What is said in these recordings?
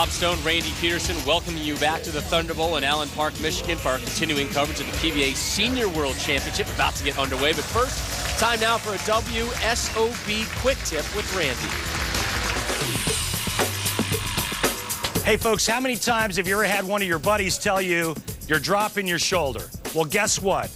Rob Stone, Randy Peterson, welcoming you back to the Thunder Bowl in Allen Park, Michigan for our continuing coverage of the PBA Senior World Championship about to get underway. But first, time now for a WSOB Quick Tip with Randy. Hey folks, how many times have you ever had one of your buddies tell you you're dropping your shoulder? Well, guess what?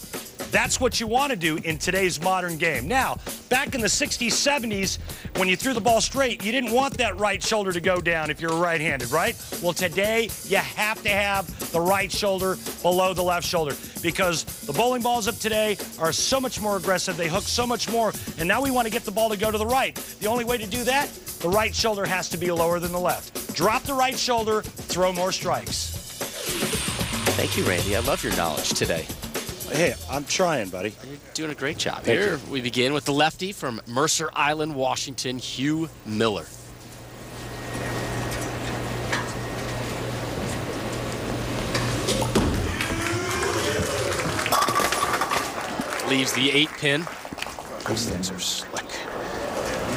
That's what you want to do in today's modern game. Now, back in the 60s, 70s, when you threw the ball straight, you didn't want that right shoulder to go down if you're right-handed, right? Well, today, you have to have the right shoulder below the left shoulder because the bowling balls of today are so much more aggressive. They hook so much more, and now we want to get the ball to go to the right. The only way to do that, the right shoulder has to be lower than the left. Drop the right shoulder, throw more strikes. Thank you, Randy. I love your knowledge today. Hey, I'm trying, buddy. You're doing a great job. Thank Here you. we begin with the lefty from Mercer Island, Washington, Hugh Miller. Leaves the 8-pin. Those things are slick.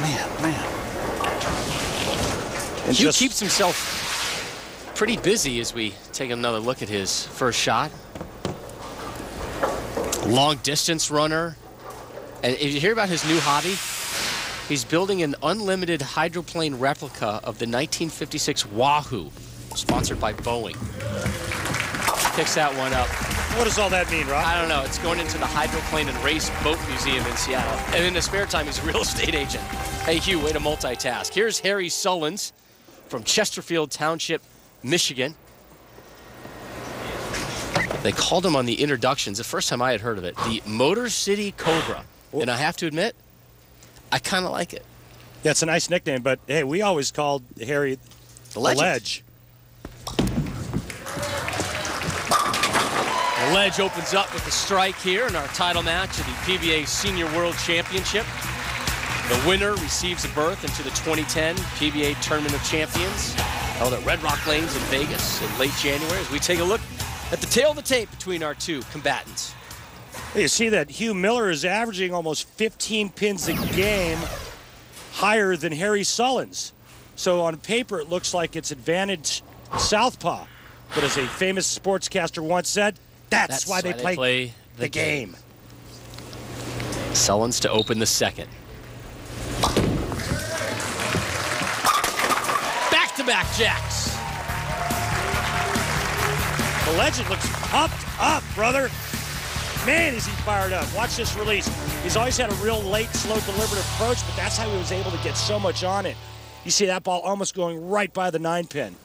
Man. And Hugh keeps himself pretty busy as we take another look at his first shot. Long distance runner. And if you hear about his new hobby, he's building an unlimited hydroplane replica of the 1956 Wahoo, sponsored by Boeing. Picks that one up. What does all that mean, Rob? I don't know. It's going into the Hydroplane and Race Boat Museum in Seattle. And in his spare time, he's a real estate agent. Hey, Hugh, way to multitask. Here's Harry Sullins from Chesterfield Township, Michigan. They called him on the introductions, the first time I had heard of it, the Motor City Cobra. And I have to admit, I kind of like it. Yeah, it's a nice nickname, but hey, we always called Harry the Ledge. The Ledge opens up with a strike here in our title match of the PBA Senior World Championship. The winner receives a berth into the 2010 PBA Tournament of Champions, held at Red Rock Lanes in Vegas in late January, as we take a look at the tail of the tape between our two combatants. You see that Hugh Miller is averaging almost 15 pins a game higher than Harry Sullins. So on paper, it looks like it's advantage southpaw. But as a famous sportscaster once said, that's why they play the game. Sullins to open the second. Back-to-back jacks. The legend looks pumped up, brother. Man, is he fired up. Watch this release. He's always had a real late, slow, deliberate approach, but that's how he was able to get so much on it. You see that ball almost going right by the 9-pin.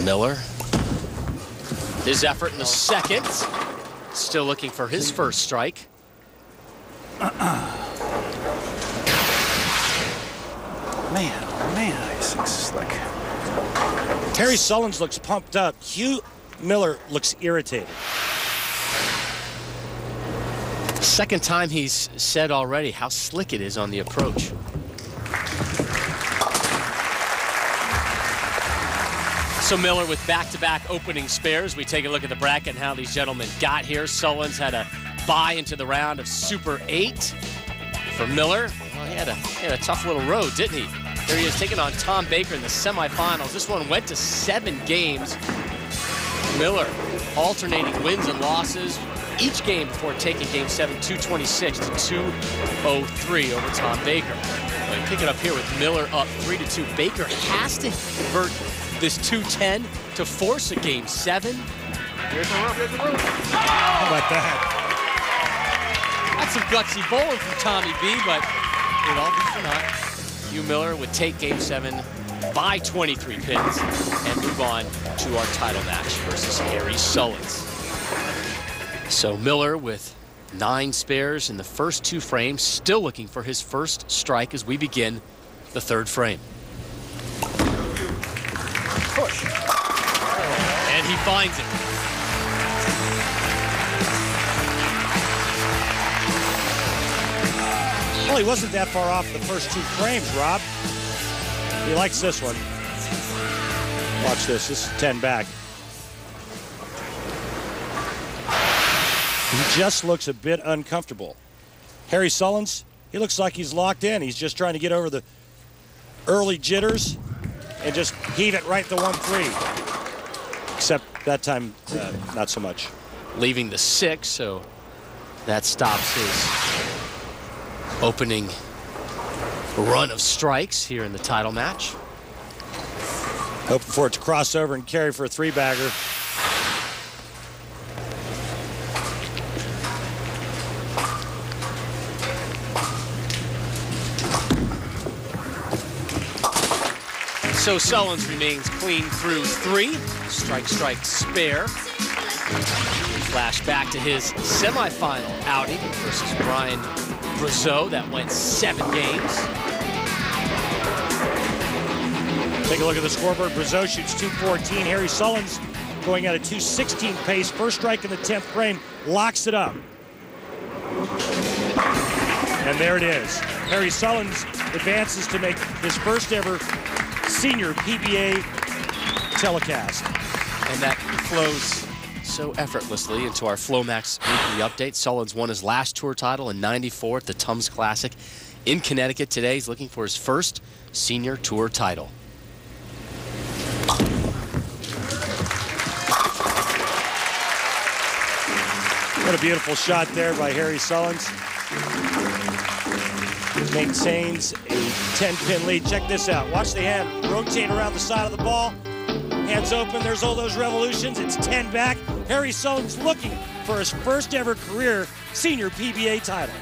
Miller. His effort in the second. Still looking for his first strike. Man, these things slick. Harry Sullins looks pumped up. Hugh Miller looks irritated. Second time he's said already how slick it is on the approach. So Miller with back-to-back opening spares. We take a look at the bracket and how these gentlemen got here. Sullins had a bye into the round of Super 8. For Miller, well, he had a tough little road, didn't he? Here he is taking on Tom Baker in the semifinals. This one went to 7 games. Miller alternating wins and losses each game before taking game 7, 226 to 203 over Tom Baker. Well, pick it up here with Miller up 3-2. Baker has to convert this 210 to force a game 7. Here's the roof. How about that? That's some gutsy bowling from Tommy B, but it all be for naught. Hugh Miller would take game 7 by 23 pins and move on to our title match versus Harry Sullins. So Miller with 9 spares in the first 2 frames, still looking for his first strike as we begin the 3rd frame. Push. And he finds it. Well, he wasn't that far off the first 2 frames, Rob. He likes this one. Watch this. This is 10 back. He just looks a bit uncomfortable. Harry Sullins, He looks like he's locked in. He's just trying to get over the early jitters and just heave it right to 1-3. Except that time, not so much. Leaving the 6, so that stops his opening run of strikes here in the title match. Hoping for it to cross over and carry for a 3-bagger. So Sullins remains clean through 3. Strike, strike, spare. Flash back to his semifinal outing versus Brian Brazeau. That went 7 games. Take a look at the scoreboard. Brazeau shoots .214. Harry Sullins going at a .216 pace. First strike in the 10th frame. Locks it up. And there it is. Harry Sullins advances to make his first ever senior PBA telecast. And that flows so effortlessly into our Flomax weekly update. Sullins won his last tour title in '94 at the Tums Classic in Connecticut. Today he's looking for his first senior tour title. What a beautiful shot there by Harry Sullins. Maintains a 10-pin lead. Check this out. Watch the hand rotate around the side of the ball. Hands open. There's all those revolutions. It's 10 back. Harry Sullins looking for his first ever career senior PBA title.